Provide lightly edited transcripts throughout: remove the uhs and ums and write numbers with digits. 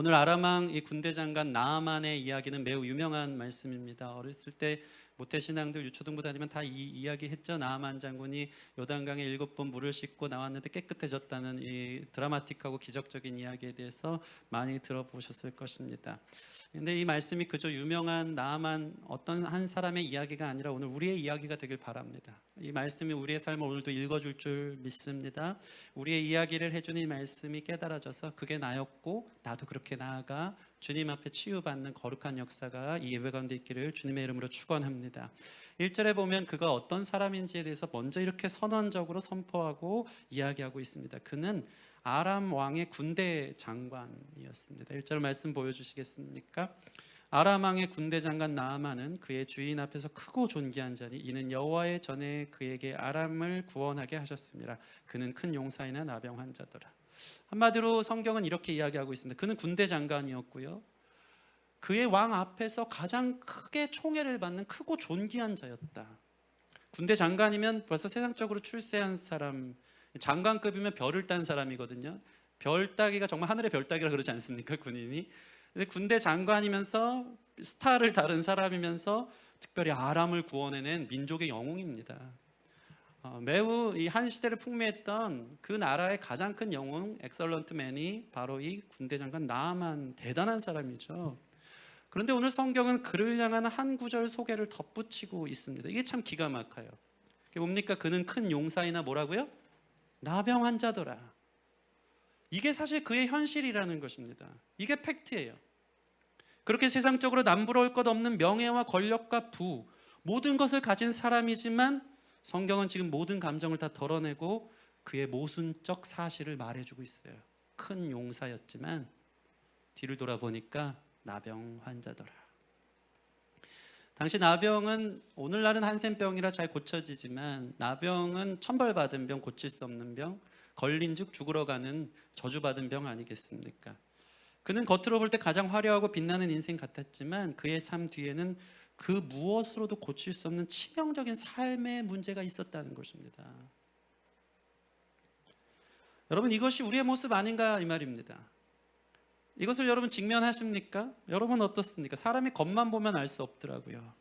오늘 아람 왕 이 군대 장관 나아만의 이야기는 매우 유명한 말씀입니다. 어렸을 때 모태신앙들 유초등부 다니면 다 이 이야기 했죠. 나아만 장군이 요단강에 7번 물을 씻고 나왔는데 깨끗해졌다는 이 드라마틱하고 기적적인 이야기에 대해서 많이 들어보셨을 것입니다. 근데 이 말씀이 그저 유명한 나아만 어떤 한 사람의 이야기가 아니라 오늘 우리의 이야기가 되길 바랍니다. 이 말씀이 우리의 삶을 오늘도 읽어줄 줄 믿습니다. 우리의 이야기를 해주는 이 말씀이 깨달아져서 그게 나였고 나도 그렇게 나아가 주님 앞에 치유받는 거룩한 역사가 이 예배 가운데 있기를 주님의 이름으로 축원합니다. 1절에 보면 그가 어떤 사람인지에 대해서 먼저 이렇게 선언적으로 선포하고 이야기하고 있습니다. 그는 아람 왕의 군대 장관이었습니다. 1절 말씀 보여주시겠습니까? 아람 왕의 군대 장관 나아만은 그의 주인 앞에서 크고 존귀한 자니 이는 여호와의 전에 그에게 아람을 구원하게 하셨습니다. 그는 큰 용사이나 나병 환자더라. 한마디로 성경은 이렇게 이야기하고 있습니다. 그는 군대 장관이었고요, 그의 왕 앞에서 가장 크게 총애를 받는 크고 존귀한 자였다. 군대 장관이면 벌써 세상적으로 출세한 사람, 장관급이면 별을 딴 사람이거든요. 별 따기가 정말 하늘의 별 따기라 그러지 않습니까, 군인이? 근데 군대 장관이면서 스타를 다룬 사람이면서 특별히 아람을 구원해낸 민족의 영웅입니다. 매우 이 한 시대를 풍미했던 그 나라의 가장 큰 영웅, 엑설런트 맨이 바로 이 군대 장관 나아만, 대단한 사람이죠. 그런데 오늘 성경은 그를 향한 한 구절 소개를 덧붙이고 있습니다. 이게 참 기가 막혀요. 그게 뭡니까? 그는 큰 용사이나 뭐라고요? 나병 환자더라. 이게 사실 그의 현실이라는 것입니다. 이게 팩트예요. 그렇게 세상적으로 남부러울 것 없는 명예와 권력과 부, 모든 것을 가진 사람이지만 성경은 지금 모든 감정을 다 덜어내고 그의 모순적 사실을 말해주고 있어요. 큰 용사였지만 뒤를 돌아보니까 나병 환자더라. 당시 나병은 오늘날은 한센병이라 잘 고쳐지지만 나병은 천벌받은 병, 고칠 수 없는 병, 걸린 즉 죽으러 가는 저주받은 병 아니겠습니까? 그는 겉으로 볼 때 가장 화려하고 빛나는 인생 같았지만 그의 삶 뒤에는 그 무엇으로도 고칠 수 없는 치명적인 삶의 문제가 있었다는 것입니다. 여러분, 이것이 우리의 모습 아닌가 이 말입니다. 이것을 여러분 직면하십니까? 여러분 어떻습니까? 사람이 겉만 보면 알 수 없더라고요.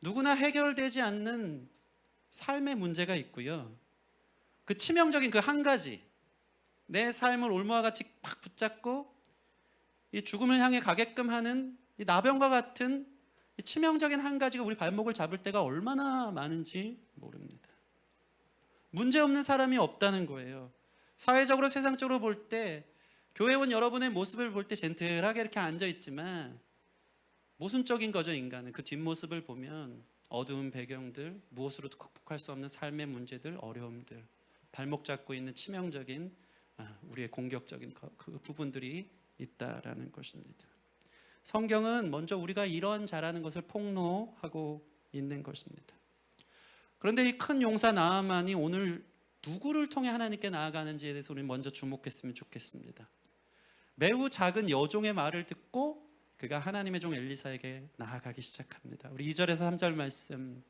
누구나 해결되지 않는 삶의 문제가 있고요, 그 치명적인 그 한 가지, 내 삶을 올무와 같이 팍 붙잡고 이 죽음을 향해 가게끔 하는 이 나병과 같은 이 치명적인 한 가지가 우리 발목을 잡을 때가 얼마나 많은지 모릅니다. 문제없는 사람이 없다는 거예요. 사회적으로 세상적으로 볼 때 교회 온 여러분의 모습을 볼 때 젠틀하게 이렇게 앉아 있지만 모순적인 거죠. 인간은 그 뒷모습을 보면 어두운 배경들, 무엇으로도 극복할 수 없는 삶의 문제들, 어려움들, 발목 잡고 있는 치명적인 우리의 공격적인 그 부분들이 있다라는 것입니다. 성경은 먼저 우리가 이런 자라는 것을 폭로하고 있는 것입니다. 그런데 이 큰 용사 나아만이 오늘 누구를 통해 하나님께 나아가는지에 대해서 우리는 먼저 주목했으면 좋겠습니다. 매우 작은 여종의 말을 듣고 그가 하나님의 종 엘리사에게 나아가기 시작합니다. 우리 2절에서 3절 말씀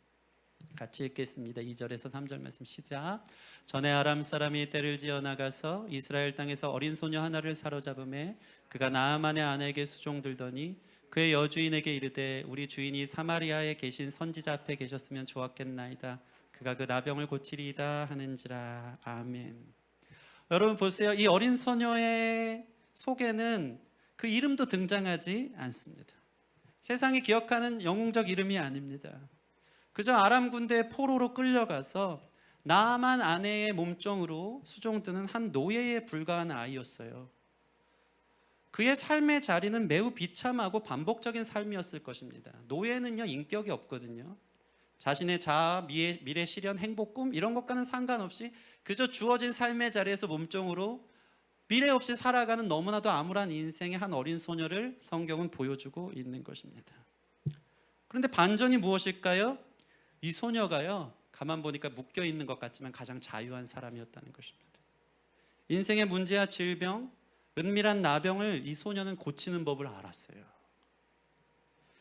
같이 읽겠습니다. 2절에서 3절 말씀 시작. 전에 아람 사람이 떼를 지어 나가서 이스라엘 땅에서 어린 소녀 하나를 사로잡음에 그가 나아만의 아내에게 수종들더니 그의 여주인에게 이르되 우리 주인이 사마리아에 계신 선지자 앞에 계셨으면 좋았겠나이다. 그가 그 나병을 고치리이다 하는지라. 아멘. 여러분 보세요. 이 어린 소녀의 속에는 그 이름도 등장하지 않습니다. 세상이 기억하는 영웅적 이름이 아닙니다. 그저 아람 군대의 포로로 끌려가서 나아만 아내의 몸종으로 수종드는 한 노예에 불과한 아이였어요. 그의 삶의 자리는 매우 비참하고 반복적인 삶이었을 것입니다. 노예는요, 인격이 없거든요. 자신의 자아, 미래 실현, 행복, 꿈 이런 것과는 상관없이 그저 주어진 삶의 자리에서 몸종으로 미래 없이 살아가는 너무나도 암울한 인생의 한 어린 소녀를 성경은 보여주고 있는 것입니다. 그런데 반전이 무엇일까요? 이 소녀가요, 가만 보니까 묶여 있는 것 같지만 가장 자유한 사람이었다는 것입니다. 인생의 문제와 질병, 은밀한 나병을 이 소녀는 고치는 법을 알았어요.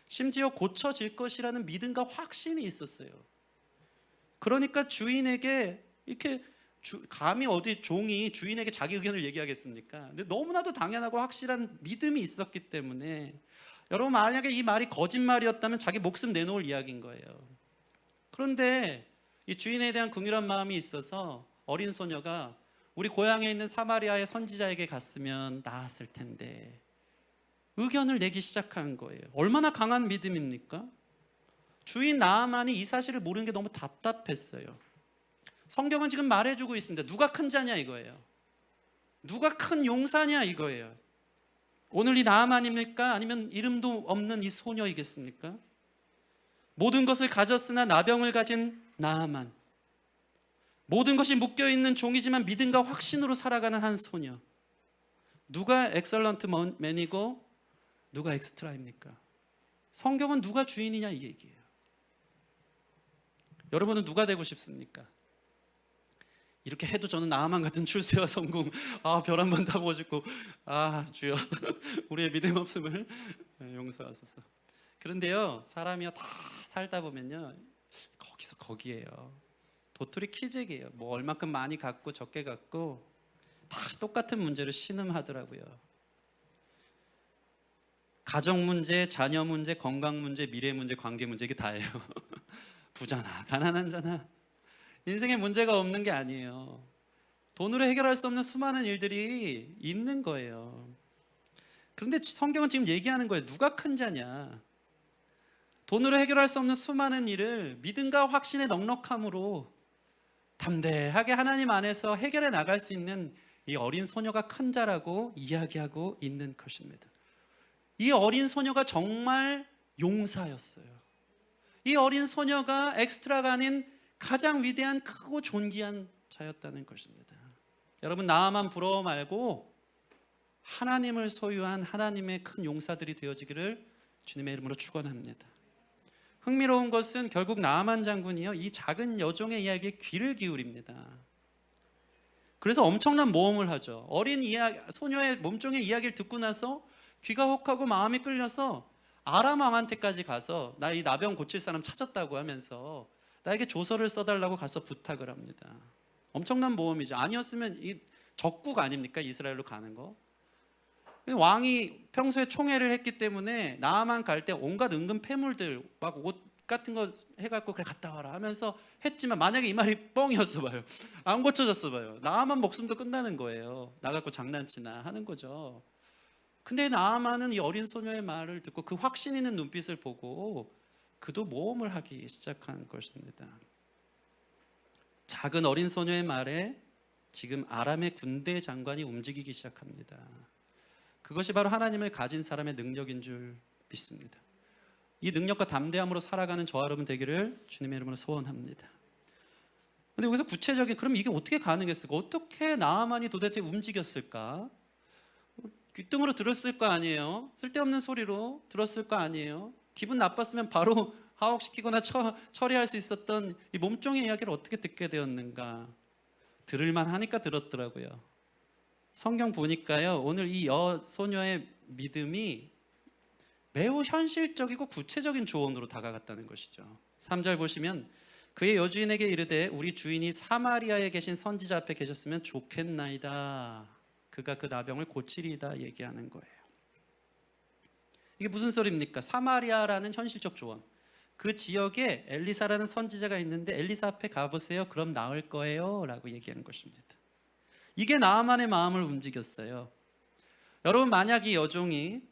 심지어 고쳐질 것이라는 믿음과 확신이 있었어요. 그러니까 주인에게 이렇게 감히 어디 종이 주인에게 자기 의견을 얘기하겠습니까? 근데 너무나도 당연하고 확실한 믿음이 있었기 때문에, 여러분 만약에 이 말이 거짓말이었다면 자기 목숨 내놓을 이야기인 거예요. 그런데 이 주인에 대한 긍휼한 마음이 있어서 어린 소녀가 우리 고향에 있는 사마리아의 선지자에게 갔으면 나았을 텐데 의견을 내기 시작한 거예요. 얼마나 강한 믿음입니까? 주인 나아만이 이 사실을 모르는 게 너무 답답했어요. 성경은 지금 말해주고 있습니다. 누가 큰 자냐 이거예요. 누가 큰 용사냐 이거예요. 오늘 이 나아만입니까? 아니면 이름도 없는 이 소녀이겠습니까? 모든 것을 가졌으나 나병을 가진 나아만, 모든 것이 묶여있는 종이지만 믿음과 확신으로 살아가는 한 소녀. 누가 엑설런트 맨이고 누가 엑스트라입니까? 성경은 누가 주인이냐 이 얘기예요. 여러분은 누가 되고 싶습니까? 이렇게 해도 저는 나아만 같은 출세와 성공, 별 한 번 타보고 싶고, 주여 우리의 믿음 없음을 용서하소서. 그런데요, 사람이요 다 살다 보면요 거기서 거기에요. 도토리 키재기예요. 뭐 얼마큼 많이 갖고 적게 갖고 다 똑같은 문제를 신음하더라고요. 가정 문제, 자녀 문제, 건강 문제, 미래 문제, 관계 문제, 이게 다예요. 부자나 가난한 자나 인생에 문제가 없는 게 아니에요. 돈으로 해결할 수 없는 수많은 일들이 있는 거예요. 그런데 성경은 지금 얘기하는 거예요. 누가 큰 자냐? 돈으로 해결할 수 없는 수많은 일을 믿음과 확신의 넉넉함으로 담대하게 하나님 안에서 해결해 나갈 수 있는 이 어린 소녀가 큰 자라고 이야기하고 있는 것입니다. 이 어린 소녀가 정말 용사였어요. 이 어린 소녀가 엑스트라가 아닌 가장 위대한 크고 존귀한 자였다는 것입니다. 여러분 나만 부러워 말고 하나님을 소유한 하나님의 큰 용사들이 되어지기를 주님의 이름으로 축원합니다. 흥미로운 것은 결국 나아만 장군이요 이 작은 여종의 이야기에 귀를 기울입니다. 그래서 엄청난 모험을 하죠. 어린 소녀의 몸종의 이야기를 듣고 나서 귀가 혹하고 마음이 끌려서 아람 왕한테까지 가서 나 이 나병 고칠 사람 찾았다고 하면서 나에게 조서를 써달라고 가서 부탁을 합니다. 엄청난 모험이죠. 아니었으면 이 적국 아닙니까? 이스라엘로 가는 거. 왕이 평소에 총애를 했기 때문에 나아만 갈 때 온갖 은근 패물들 막 옷 같은 거 해갖고 그래 갔다 와라 하면서 했지만 만약에 이 말이 뻥이었어 봐요. 안 고쳐졌어 봐요. 나아만 목숨도 끝나는 거예요. 나갖고 장난치나 하는 거죠. 근데 나아만은 이 어린 소녀의 말을 듣고 그 확신 있는 눈빛을 보고 그도 모험을 하기 시작한 것입니다. 작은 어린 소녀의 말에 지금 아람의 군대 장관이 움직이기 시작합니다. 그것이 바로 하나님을 가진 사람의 능력인 줄 믿습니다. 이 능력과 담대함으로 살아가는 저와 여러분 되기를 주님의 이름으로 소원합니다. 근데 여기서 구체적인 그럼 이게 어떻게 가능했을까? 어떻게 나아만이 도대체 움직였을까? 귓등으로 들었을 거 아니에요? 쓸데없는 소리로 들었을 거 아니에요? 기분 나빴으면 바로 하옥시키거나 처리할 수 있었던 이 몸종의 이야기를 어떻게 듣게 되었는가? 들을만 하니까 들었더라고요. 성경 보니까요 오늘 이 여소녀의 믿음이 매우 현실적이고 구체적인 조언으로 다가갔다는 것이죠. 3절 보시면 그의 여주인에게 이르되 우리 주인이 사마리아에 계신 선지자 앞에 계셨으면 좋겠나이다. 그가 그 나병을 고치리이다 얘기하는 거예요. 이게 무슨 소리입니까? 사마리아라는 현실적 조언. 그 지역에 엘리사라는 선지자가 있는데 엘리사 앞에 가보세요. 그럼 나을 거예요 라고 얘기하는 것입니다. 이게 나아만의 마음을 움직였어요. 여러분 만약 이 여종이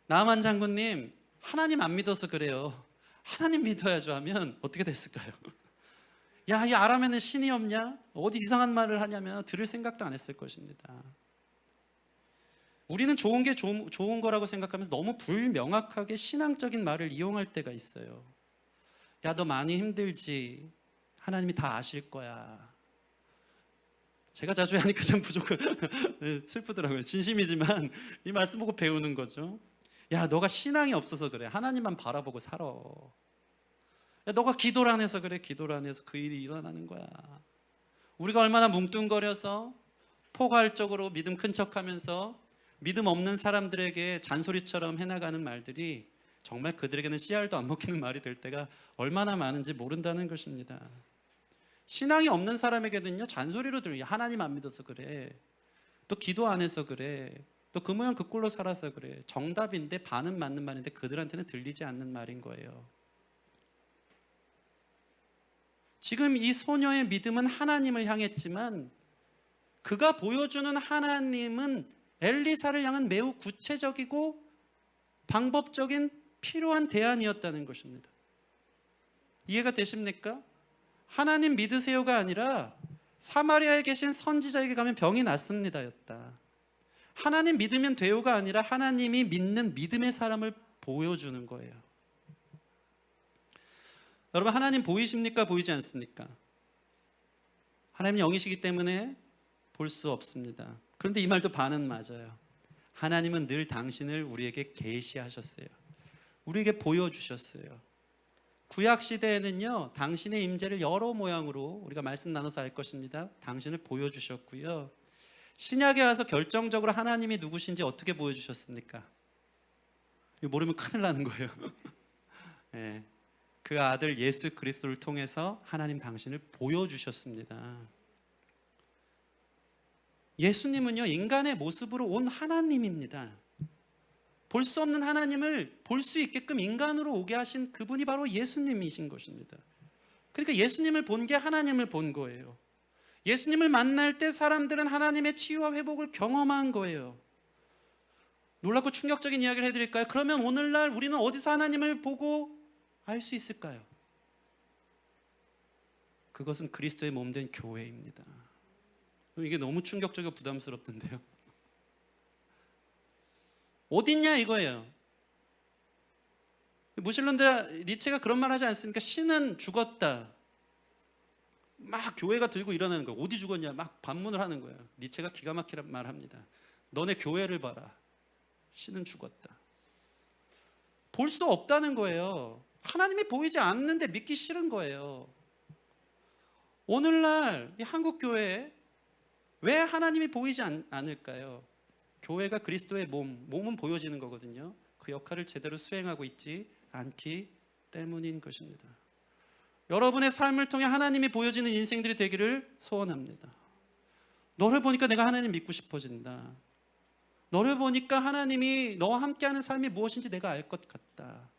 나아만 장군님 하나님 안 믿어서 그래요. 하나님 믿어야죠 하면 어떻게 됐을까요? 야, 이 아람에는 신이 없냐? 어디 이상한 말을 하냐면 들을 생각도 안 했을 것입니다. 우리는 좋은 게 좋은 거라고 생각하면서 너무 불명확하게 신앙적인 말을 이용할 때가 있어요. 야, 너 많이 힘들지? 하나님이 다 아실 거야. 제가 자주 하니까 참 슬프더라고요. 진심이지만 이 말씀 보고 배우는 거죠. 야, 너가 신앙이 없어서 그래. 하나님만 바라보고 살아. 야, 너가 기도를 안 해서 그래. 기도를 안 해서 그 일이 일어나는 거야. 우리가 얼마나 뭉뚱거려서 포괄적으로 믿음 큰 척하면서 믿음 없는 사람들에게 잔소리처럼 해나가는 말들이 정말 그들에게는 씨알도 안 먹히는 말이 될 때가 얼마나 많은지 모른다는 것입니다. 신앙이 없는 사람에게는요, 잔소리로 들어요. 하나님 안 믿어서 그래. 또 기도 안 해서 그래. 또 그 모양 그 꼴로 살아서 그래. 정답인데 반은 맞는 말인데 그들한테는 들리지 않는 말인 거예요. 지금 이 소녀의 믿음은 하나님을 향했지만 그가 보여주는 하나님은 엘리사를 향한 매우 구체적이고 방법적인 필요한 대안이었다는 것입니다. 이해가 되십니까? 하나님 믿으세요가 아니라 사마리아에 계신 선지자에게 가면 병이 낫습니다 였다. 하나님 믿으면 돼요가 아니라 하나님이 믿는 믿음의 사람을 보여주는 거예요. 여러분, 하나님 보이십니까? 보이지 않습니까? 하나님 영이시기 때문에 볼 수 없습니다. 그런데 이 말도 반은 맞아요. 하나님은 늘 당신을 우리에게 계시하셨어요. 우리에게 보여주셨어요. 구약 시대에는요, 당신의 임재를 여러 모양으로 우리가 말씀 나눠서 알 것입니다. 당신을 보여주셨고요. 신약에 와서 결정적으로 하나님이 누구신지 어떻게 보여주셨습니까? 이거 모르면 큰일 나는 거예요. 네. 그 아들 예수 그리스도를 통해서 하나님 당신을 보여주셨습니다. 예수님은요, 인간의 모습으로 온 하나님입니다. 볼 수 없는 하나님을 볼 수 있게끔 인간으로 오게 하신 그분이 바로 예수님이신 것입니다. 그러니까 예수님을 본 게 하나님을 본 거예요. 예수님을 만날 때 사람들은 하나님의 치유와 회복을 경험한 거예요. 놀랍고 충격적인 이야기를 해드릴까요? 그러면 오늘날 우리는 어디서 하나님을 보고 알 수 있을까요? 그것은 그리스도의 몸된 교회입니다. 이게 너무 충격적이고 부담스럽던데요. 어딨냐 이거예요. 무신론자 니체가 그런 말 하지 않습니까? 신은 죽었다. 막 교회가 들고 일어나는 거예요. 어디 죽었냐 막 반문을 하는 거예요. 니체가 기가 막히게 말합니다. 너네 교회를 봐라. 신은 죽었다. 볼 수 없다는 거예요. 하나님이 보이지 않는데 믿기 싫은 거예요. 오늘날 이 한국 교회에 왜 하나님이 보이지 않을까요? 교회가 그리스도의 몸은 보여지는 거거든요. 그 역할을 제대로 수행하고 있지 않기 때문인 것입니다. 여러분의 삶을 통해 하나님이 보여지는 인생들이 되기를 소원합니다. 너를 보니까 내가 하나님 믿고 싶어진다. 너를 보니까 하나님이 너와 함께하는 삶이 무엇인지 내가 알 것 같다.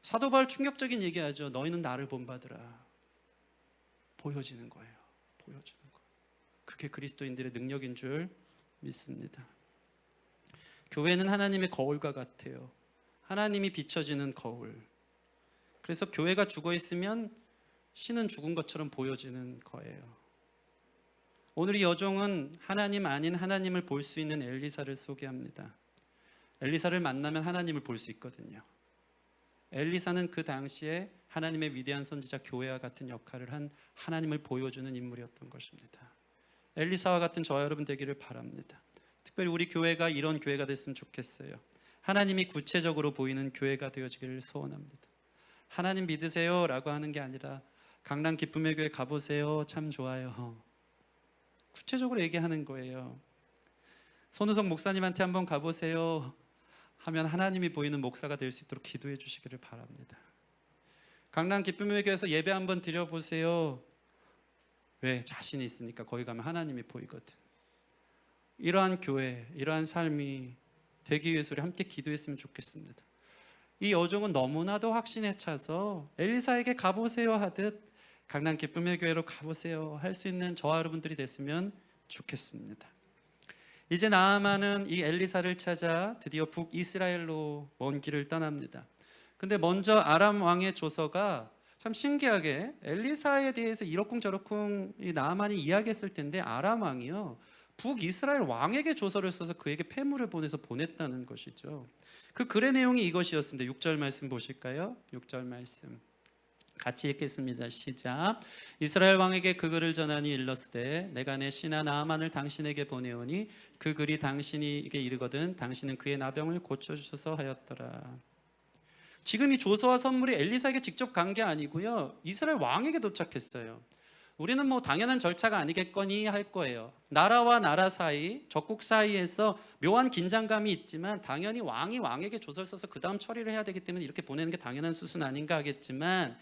사도 바울 충격적인 얘기하죠. 너희는 나를 본받으라. 보여지는 거예요. 보여지는 거. 그게 그리스도인들의 능력인 줄 믿습니다. 교회는 하나님의 거울과 같아요. 하나님이 비춰지는 거울. 그래서 교회가 죽어 있으면 신은 죽은 것처럼 보여지는 거예요. 오늘 이 여종은 하나님 아닌 하나님을 볼 수 있는 엘리사를 소개합니다. 엘리사를 만나면 하나님을 볼 수 있거든요. 엘리사는 그 당시에 하나님의 위대한 선지자 교회와 같은 역할을 한 하나님을 보여주는 인물이었던 것입니다. 엘리사와 같은 저와 여러분 되기를 바랍니다. 특별히 우리 교회가 이런 교회가 됐으면 좋겠어요. 하나님이 구체적으로 보이는 교회가 되어지기를 소원합니다. 하나님 믿으세요 라고 하는 게 아니라 강남 기쁨의 교회 가보세요. 참 좋아요. 구체적으로 얘기하는 거예요. 손우석 목사님한테 한번 가보세요 하면 하나님이 보이는 목사가 될 수 있도록 기도해 주시기를 바랍니다. 강남 기쁨의 교회에서 예배 한번 드려보세요. 왜? 자신이 있으니까. 거기 가면 하나님이 보이거든. 이러한 교회, 이러한 삶이 되기 위해서 우리 함께 기도했으면 좋겠습니다. 이 여종은 너무나도 확신에 차서 엘리사에게 가보세요 하듯 강남 기쁨의 교회로 가보세요 할 수 있는 저와 여러분들이 됐으면 좋겠습니다. 이제 나아만은 이 엘리사를 찾아 드디어 북이스라엘로 먼 길을 떠납니다. 근데 먼저 아람 왕의 조서가 참 신기하게 엘리사에 대해서 이러쿵저러쿵 이 나아만이 이야기했을 텐데 아람 왕이요 북이스라엘 왕에게 조서를 써서 그에게 폐물을 보내서 보냈다는 것이죠. 그 글의 내용이 이것이었습니다. 6절 말씀 보실까요? 6절 말씀 같이 읽겠습니다. 시작. 이스라엘 왕에게 그 글을 전하니 일렀으되 내가 내 신하 나아만을 당신에게 보내오니 그 글이 당신에게 이르거든 당신은 그의 나병을 고쳐주소서 하였더라. 지금 이 조서와 선물이 엘리사에게 직접 간 게 아니고요 이스라엘 왕에게 도착했어요. 우리는 뭐 당연한 절차가 아니겠거니 할 거예요. 나라와 나라 사이, 적국 사이에서 묘한 긴장감이 있지만 당연히 왕이 왕에게 조서를 써서 그 다음 처리를 해야 되기 때문에 이렇게 보내는 게 당연한 수순 아닌가 하겠지만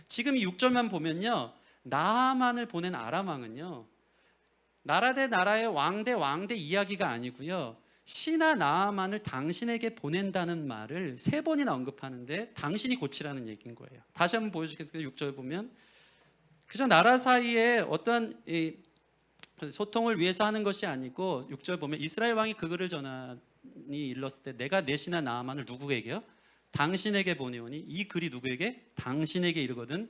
지금 이 6절만 보면요 나아만을 보낸 아람 왕은요, 나라 대 나라의 왕 대 이야기가 아니고요, 신하 나아만을 당신에게 보낸다는 말을 3번이나 언급하는데 당신이 고치라는 얘기인 거예요. 다시 한번 보여주겠습니다. 6절 보면 그저 나라 사이에 어떠한 소통을 위해서 하는 것이 아니고, 6절 보면 이스라엘 왕이 그 글을 전하니 일렀을 때 내가 내 신하 나아만을 누구에게요? 당신에게 보내오니, 이 글이 누구에게? 당신에게 이르거든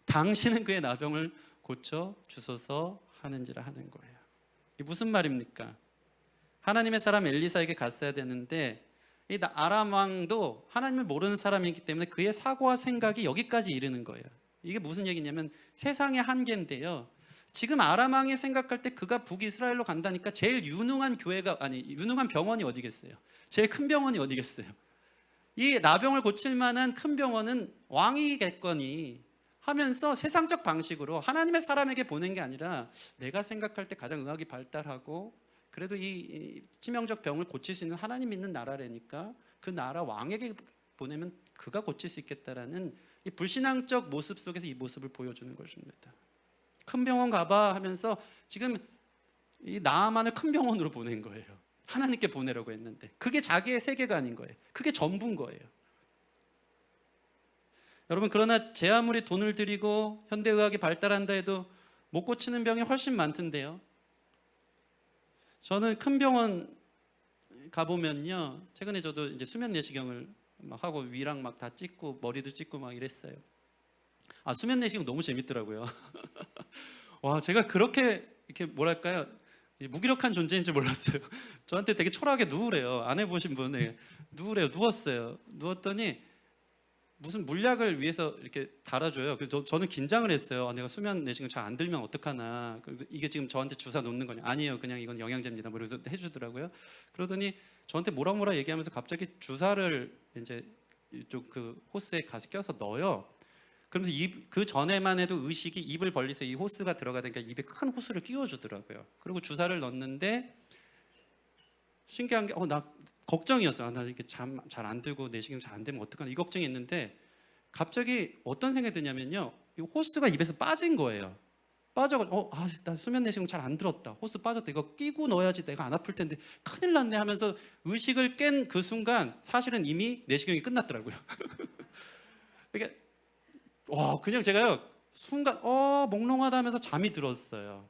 당신은 그의 나병을 고쳐 주소서 하는지라 하는 거예요. 이게 무슨 말입니까? 하나님의 사람 엘리사에게 갔어야 되는데 이 아람 왕도 하나님을 모르는 사람이기 때문에 그의 사고와 생각이 여기까지 이르는 거예요. 이게 무슨 얘기냐면 세상의 한계인데요, 지금 아람 왕이 생각할 때 그가 북이스라엘로 간다니까 제일 유능한 유능한 병원이 어디겠어요? 제일 큰 병원이 어디겠어요? 이 나병을 고칠 만한 큰 병원은 왕이겠거니 하면서 세상적 방식으로 하나님의 사람에게 보낸 게 아니라 내가 생각할 때 가장 의학이 발달하고 그래도 이 치명적 병을 고칠 수 있는 하나님 있는 나라라니까 그 나라 왕에게 보내면 그가 고칠 수 있겠다라는 이 불신앙적 모습 속에서 이 모습을 보여주는 것입니다. 큰 병원 가봐 하면서 지금 이 나아만을 큰 병원으로 보낸 거예요. 하나님께 보내라고 했는데 그게 자기의 세계관인 거예요. 그게 전부인 거예요. 여러분, 그러나 제 아무리 돈을 들이고 현대의학이 발달한다 해도 못 고치는 병이 훨씬 많던데요. 저는 큰 병원 가보면요, 최근에 저도 이제 수면 내시경을 막 하고 위랑 막 다 찍고 머리도 찍고 막 이랬어요. 수면 내시경 너무 재밌더라고요. 와, 제가 그렇게 이렇게 뭐랄까요, 무기력한 존재인 줄 몰랐어요. 저한테 되게 초라하게 누우래요. 안 해보신 분이 누우래요. 누웠어요. 누웠더니 무슨 물약을 위해서 이렇게 달아줘요. 그래서 저는 긴장을 했어요. 내가 수면 내시경 잘 안 들면 어떡하나. 이게 지금 저한테 주사 놓는 거냐? 아니에요. 그냥 이건 영양제입니다. 뭐 이러면서 해주더라고요. 그러더니 저한테 뭐라 얘기하면서 갑자기 주사를 이제 이쪽 그 호스에 가서 껴서 넣어요. 그러면서 그 전에만 해도 의식이 입을 벌리서 이 호스가 들어가니까 입에 큰 호스를 끼워주더라고요. 그리고 주사를 넣는데 신기한 게 나 걱정이었어요. 나 이렇게 잠 잘 안 들고 내시경 잘 안 되면 어떡하나 이 걱정이 있는데 갑자기 어떤 생각이 드냐면요, 이 호스가 입에서 빠진 거예요. 빠져가지고 나 수면 내시경 잘 안 들었다. 호스 빠졌다. 이거 끼고 넣어야지 내가 안 아플 텐데 큰일 났네 하면서 의식을 깬 그 순간 사실은 이미 내시경이 끝났더라고요. 그러니까 그냥 제가요 순간 몽롱하다 하면서 잠이 들었어요.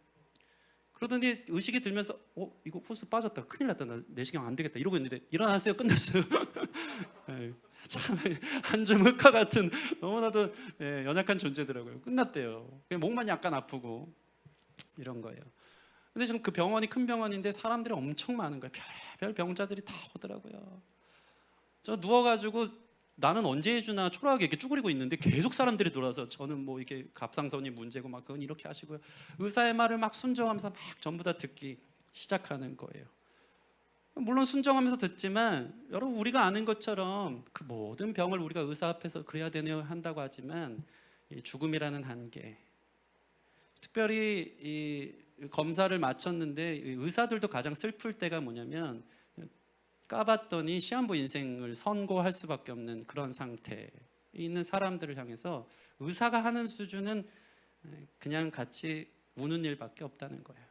그러더니 의식이 들면서 이거 호스 빠졌다. 큰일 났다. 나 내시경 안 되겠다. 이러고 있는데 일어났어요. 끝났어요. 참 한 줌 흑화 같은 너무나도 연약한 존재더라고요. 끝났대요. 그냥 목만 약간 아프고 이런 거예요. 근데 지금 그 병원이 큰 병원인데 사람들이 엄청 많은 거예요. 별별 병자들이 다 오더라고요. 저 누워가지고 나는 언제 해주나 초라하게 이렇게 쭈그리고 있는데 계속 사람들이 돌아서 저는 뭐 이게 갑상선이 문제고 막 그건 이렇게 하시고요. 의사의 말을 막 순종하면서 막 전부 다 듣기 시작하는 거예요. 물론 순종하면서 듣지만 여러분, 우리가 아는 것처럼 그 모든 병을 우리가 의사 앞에서 그래야 되네요 한다고 하지만 이 죽음이라는 한계, 특별히 이 검사를 마쳤는데 의사들도 가장 슬플 때가 뭐냐면 까봤더니 시한부 인생을 선고할 수밖에 없는 그런 상태에 있는 사람들을 향해서 의사가 하는 수준은 그냥 같이 우는 일밖에 없다는 거예요.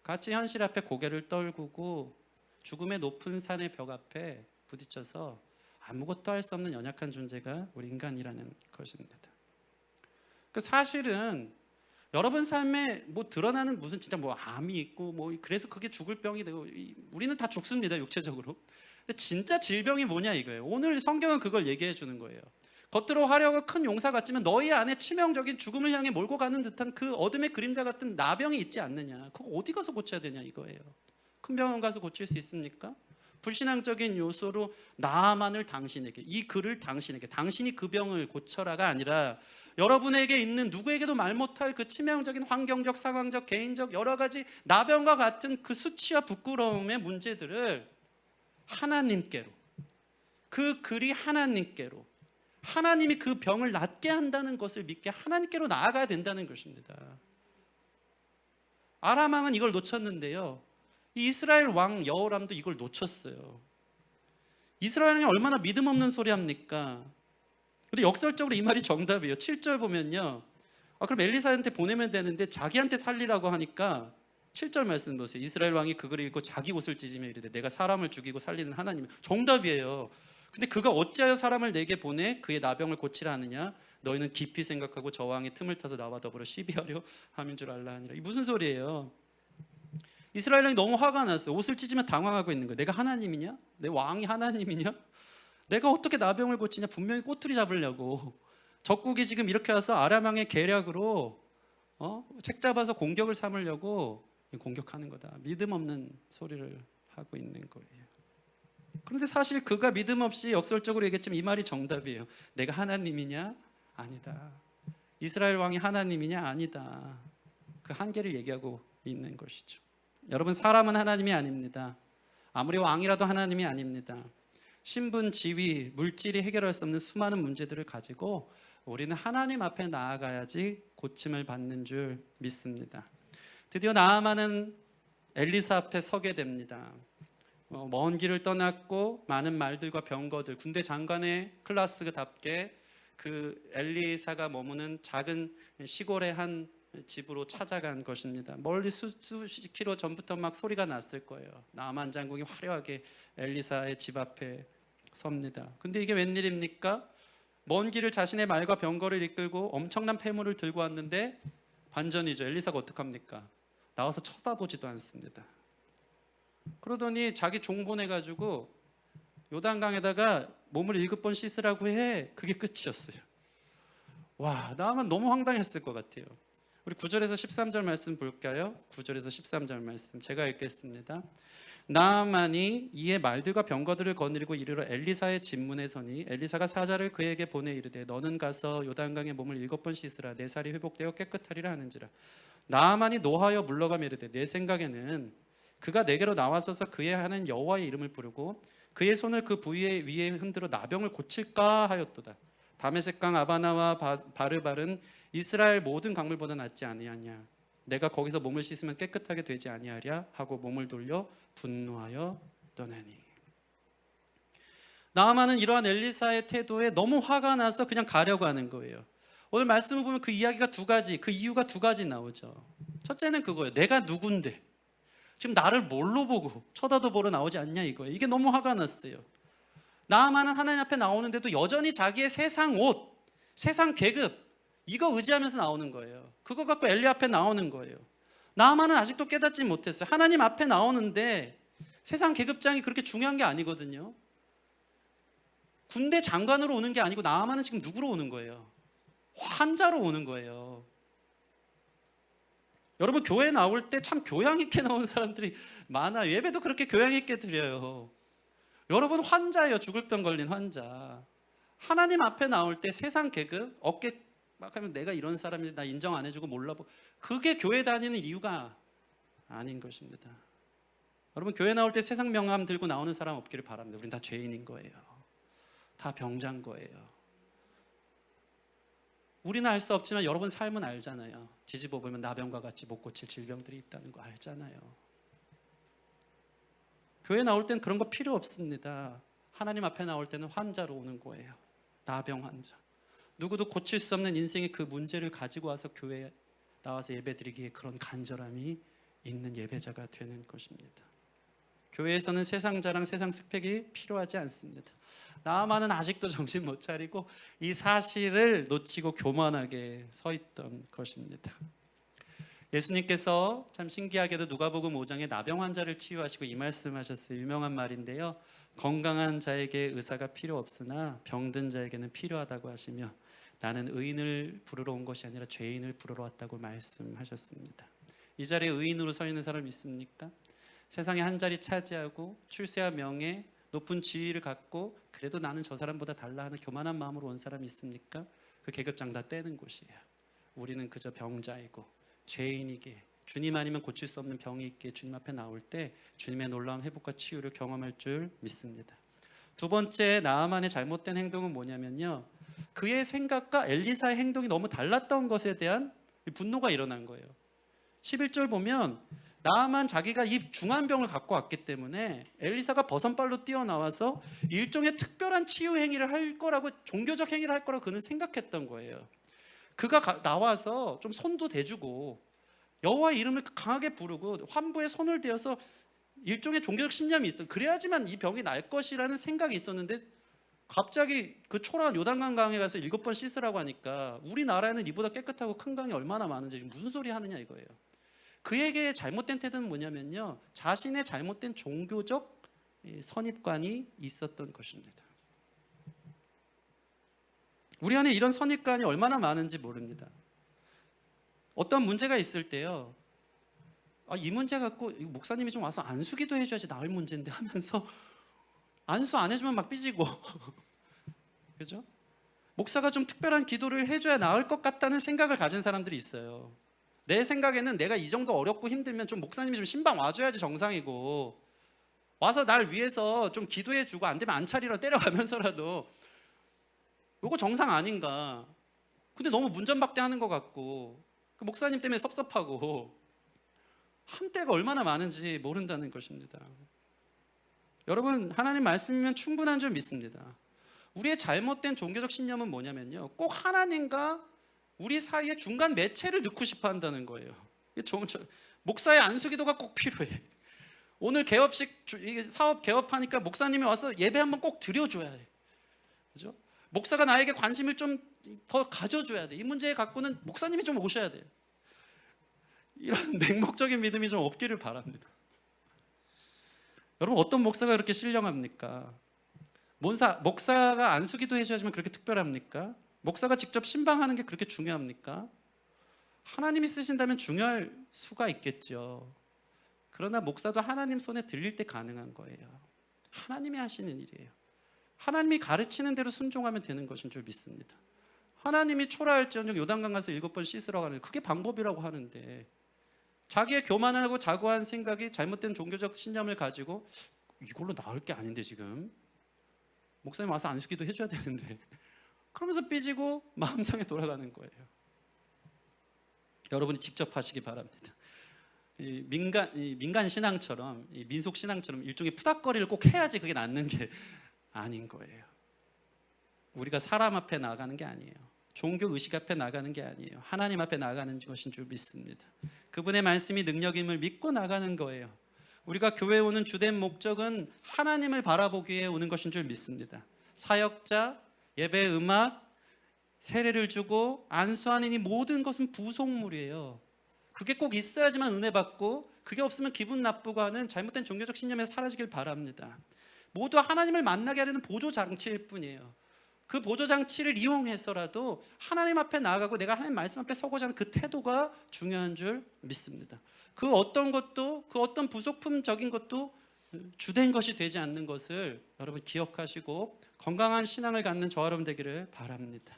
같이 현실 앞에 고개를 떨구고 죽음의 높은 산의 벽 앞에 부딪혀서 아무것도 할 수 없는 연약한 존재가 우리 인간이라는 것입니다. 그 사실은 여러분 삶에 뭐 드러나는 무슨 진짜 뭐 암이 있고 뭐 그래서 그게 죽을 병이 되고 우리는 다 죽습니다, 육체적으로. 근데 진짜 질병이 뭐냐 이거예요. 오늘 성경은 그걸 얘기해 주는 거예요. 겉으로 화려하고 큰 용사 같지만 너희 안에 치명적인 죽음을 향해 몰고 가는 듯한 그 어둠의 그림자 같은 나병이 있지 않느냐. 그거 어디 가서 고쳐야 되냐 이거예요. 큰 병원 가서 고칠 수 있습니까? 불신앙적인 요소로 나만을 당신에게, 이 글을 당신에게, 당신이 그 병을 고쳐라가 아니라 여러분에게 있는 누구에게도 말 못할 그 치명적인 환경적, 상황적, 개인적 여러 가지 나병과 같은 그 수치와 부끄러움의 문제들을 하나님께로, 그 글이 하나님께로, 하나님이 그 병을 낫게 한다는 것을 믿게 하나님께로 나아가야 된다는 것입니다. 아람 왕은 이걸 놓쳤는데요, 이스라엘 왕 여호람도 이걸 놓쳤어요. 이스라엘 왕이 얼마나 믿음 없는 소리 합니까? 근데 역설적으로 이 말이 정답이에요. 7절 보면요, 그럼 엘리사한테 보내면 되는데 자기한테 살리라고 하니까 7절 말씀 보세요. 이스라엘 왕이 그걸 읽고 자기 옷을 찢으며 이르되 내가 사람을 죽이고 살리는 하나님. 정답이에요. 근데 그가 어찌하여 사람을 내게 보내 그의 나병을 고치라 하느냐? 너희는 깊이 생각하고 저 왕의 틈을 타서 나와 더불어 시비하려 함인 줄 알라 하니라. 이 무슨 소리예요? 이스라엘 왕이 너무 화가 났어요. 옷을 찢으며 당황하고 있는 거예요. 내가 하나님이냐? 내 왕이 하나님이냐? 내가 어떻게 나병을 고치냐? 분명히 꼬투리 잡으려고. 적국이 지금 이렇게 와서 아람 왕의 계략으로 책 잡아서 공격을 삼으려고 공격하는 거다. 믿음 없는 소리를 하고 있는 거예요. 그런데 사실 그가 믿음 없이 역설적으로 얘기했지만 이 말이 정답이에요. 내가 하나님이냐? 아니다. 이스라엘 왕이 하나님이냐? 아니다. 그 한계를 얘기하고 있는 것이죠. 여러분, 사람은 하나님이 아닙니다. 아무리 왕이라도 하나님이 아닙니다. 신분, 지위, 물질이 해결할 수 없는 수많은 문제들을 가지고 우리는 하나님 앞에 나아가야지 고침을 받는 줄 믿습니다. 드디어 나아만은 엘리사 앞에 서게 됩니다. 먼 길을 떠났고 많은 말들과 병거들, 군대 장관의 클래스답게 그 엘리사가 머무는 작은 시골의 한 집으로 찾아간 것입니다. 멀리 수십 킬로 전부터 막 소리가 났을 거예요. 나아만 장군이 화려하게 엘리사의 집 앞에 섭니다. 근데 이게 웬일입니까? 먼 길을 자신의 말과 병거를 이끌고 엄청난 폐물을 들고 왔는데 반전이죠. 엘리사가 어떡합니까? 나와서 쳐다보지도 않습니다. 그러더니 자기 종 보내가지고 요단강에다가 몸을 7번 씻으라고 해. 그게 끝이었어요. 와, 나아만 너무 황당했을 것 같아요. 우리 9절에서 13절 말씀 볼까요? 9절에서 13절 말씀 제가 읽겠습니다. 나아만이 이에 말들과 병거들을 거느리고 이르러 엘리사의 집문에 서니 엘리사가 사자를 그에게 보내 이르되 너는 가서 요단강에 몸을 7번 씻으라. 내 살이 회복되어 깨끗하리라 하는지라. 나아만이 노하여 물러가며 이르되 내 생각에는 그가 내게로 나와서서 그의 하는 여호와의 이름을 부르고 그의 손을 그 부위 위에 흔들어 나병을 고칠까 하였도다. 다메섹강 아바나와 바르발은 이스라엘 모든 강물보다 낫지 아니하냐. 내가 거기서 몸을 씻으면 깨끗하게 되지 아니하랴 하고 몸을 돌려 분노하여 떠나니. 나아만은 이러한 엘리사의 태도에 너무 화가 나서 그냥 가려고 하는 거예요. 오늘 말씀을 보면 그 이야기가 두 가지, 그 이유가 두 가지 나오죠. 첫째는 그거예요. 내가 누군데 지금 나를 뭘로 보고 쳐다도 보러 나오지 않냐 이거예요. 이게 너무 화가 났어요. 나아만은 하나님 앞에 나오는데도 여전히 자기의 세상 옷, 세상 계급 이거 의지하면서 나오는 거예요. 그거 갖고 엘리 앞에 나오는 거예요. 나아만은 아직도 깨닫지 못했어요. 하나님 앞에 나오는데 세상 계급장이 그렇게 중요한 게 아니거든요. 군대 장관으로 오는 게 아니고 나아만은 지금 누구로 오는 거예요? 환자로 오는 거예요. 여러분, 교회 나올 때 참 교양 있게 나오는 사람들이 많아요. 예배도 그렇게 교양 있게 드려요. 여러분, 환자예요. 죽을 병 걸린 환자. 하나님 앞에 나올 때 세상 계급, 어깨 막 하면 내가 이런 사람인데 나 인정 안 해주고 몰라보고, 그게 교회 다니는 이유가 아닌 것입니다. 여러분, 교회 나올 때 세상 명함 들고 나오는 사람 없기를 바랍니다. 우린 다 죄인인 거예요. 다 병자인 거예요. 우리는 알 수 없지만 여러분 삶은 알잖아요. 뒤집어 보면 나병과 같이 못 고칠 질병들이 있다는 거 알잖아요. 교회 나올 때는 그런 거 필요 없습니다. 하나님 앞에 나올 때는 환자로 오는 거예요. 나병 환자. 누구도 고칠 수 없는 인생의 그 문제를 가지고 와서 교회에 나와서 예배드리기에 그런 간절함이 있는 예배자가 되는 것입니다. 교회에서는 세상 자랑, 세상 스펙이 필요하지 않습니다. 나아만은 아직도 정신 못 차리고 이 사실을 놓치고 교만하게 서 있던 것입니다. 예수님께서 참 신기하게도 누가복음 5장에 나병 환자를 치유하시고 이 말씀하셨어요. 유명한 말인데요. 건강한 자에게 의사가 필요 없으나 병든 자에게는 필요하다고 하시며 나는 의인을 부르러 온 것이 아니라 죄인을 부르러 왔다고 말씀하셨습니다. 이 자리에 의인으로 서 있는 사람 있습니까? 세상에 한 자리 차지하고 출세와 명예, 높은 지위를 갖고 그래도 나는 저 사람보다 달라 하는 교만한 마음으로 온 사람이 있습니까? 그 계급장 다 떼는 곳이에요. 우리는 그저 병자이고 죄인이기에 주님 아니면 고칠 수 없는 병이 있기에 주님 앞에 나올 때 주님의 놀라운 회복과 치유를 경험할 줄 믿습니다. 두 번째, 나아만의 잘못된 행동은 뭐냐면요, 그의 생각과 엘리사의 행동이 너무 달랐던 것에 대한 분노가 일어난 거예요. 11절 보면 나아만 자기가 이 중한 병을 갖고 왔기 때문에 엘리사가 버선발로 뛰어나와서 일종의 특별한 치유 행위를 할 거라고, 종교적 행위를 할 거라고 그는 생각했던 거예요. 그가 나와서 좀 손도 대주고 여호와의 이름을 강하게 부르고 환부에 손을 대어서 일종의 종교적 신념이 있어. 그래야지만 이 병이 날 것이라는 생각이 있었는데 갑자기 그 초라한 요단강 강에 가서 7번 씻으라고 하니까 우리나라에는 이보다 깨끗하고 큰 강이 얼마나 많은지 무슨 소리 하느냐 이거예요. 그에게 잘못된 태도는 뭐냐면요, 자신의 잘못된 종교적 선입관이 있었던 것입니다. 우리 안에 이런 선입관이 얼마나 많은지 모릅니다. 어떤 문제가 있을 때요, 이 문제 갖고 목사님이 좀 와서 안수기도 해줘야지 나을 문제인데 하면서 안수 안 해주면 막 삐지고 그죠? 목사가 좀 특별한 기도를 해줘야 나을 것 같다는 생각을 가진 사람들이 있어요. 내 생각에는 내가 이 정도 어렵고 힘들면 좀 목사님이 좀 신방 와줘야지 정상이고, 와서 날 위해서 좀 기도해주고 안 되면 안차리로 때려가면서라도 요거 정상 아닌가. 근데 너무 문전박대하는 것 같고 그 목사님 때문에 섭섭하고 한때가 얼마나 많은지 모른다는 것입니다. 여러분, 하나님 말씀이면 충분한 줄 믿습니다. 우리의 잘못된 종교적 신념은 뭐냐면요, 꼭 하나님과 우리 사이에 중간 매체를 넣고 싶어 한다는 거예요. 목사의 안수기도가 꼭 필요해. 오늘 개업식 사업 개업하니까 목사님이 와서 예배 한번 꼭 드려줘야 해. 그죠? 목사가 나에게 관심을 좀 더 가져줘야 돼. 이 문제에 갖고는 목사님이 좀 오셔야 돼. 이런 맹목적인 믿음이 좀 없기를 바랍니다. 여러분, 어떤 목사가 그렇게 신령합니까? 목사가 안수기도 해줘야지만 그렇게 특별합니까? 목사가 직접 신방하는 게 그렇게 중요합니까? 하나님이 쓰신다면 중요할 수가 있겠죠. 그러나 목사도 하나님 손에 들릴 때 가능한 거예요. 하나님이 하시는 일이에요. 하나님이 가르치는 대로 순종하면 되는 것인 줄 믿습니다. 하나님이 초라할지언정 요단강 가서 7번 씻으라고 하는데 그게 방법이라고 하는데, 자기의 교만하고 자고한 생각이 잘못된 종교적 신념을 가지고 이걸로 나을 게 아닌데 지금 목사님 와서 안수기도 해줘야 되는데 그러면서 삐지고 마음상에 돌아가는 거예요. 여러분이 직접 하시기 바랍니다. 민간 신앙처럼, 민속 신앙처럼 일종의 푸닥거리를 꼭 해야지 그게 낫는 게 아닌 거예요. 우리가 사람 앞에 나가는 게 아니에요. 종교 의식 앞에 나가는 게 아니에요. 하나님 앞에 나가는 것인 줄 믿습니다. 그분의 말씀이 능력임을 믿고 나가는 거예요. 우리가 교회에 오는 주된 목적은 하나님을 바라보기 위해 오는 것인 줄 믿습니다. 사역자, 예배 음악, 세례를 주고 안수하는 이 모든 것은 부속물이에요. 그게 꼭 있어야지만 은혜 받고, 그게 없으면 기분 나쁘고 하는 잘못된 종교적 신념에서 사라지길 바랍니다. 모두 하나님을 만나게 하려는 보조장치일 뿐이에요. 그 보조장치를 이용해서라도 하나님 앞에 나아가고 내가 하나님 말씀 앞에 서고자 하는 그 태도가 중요한 줄 믿습니다. 그 어떤 것도, 그 어떤 부속품적인 것도 주된 것이 되지 않는 것을 여러분 기억하시고 건강한 신앙을 갖는 저와 여러분 되기를 바랍니다.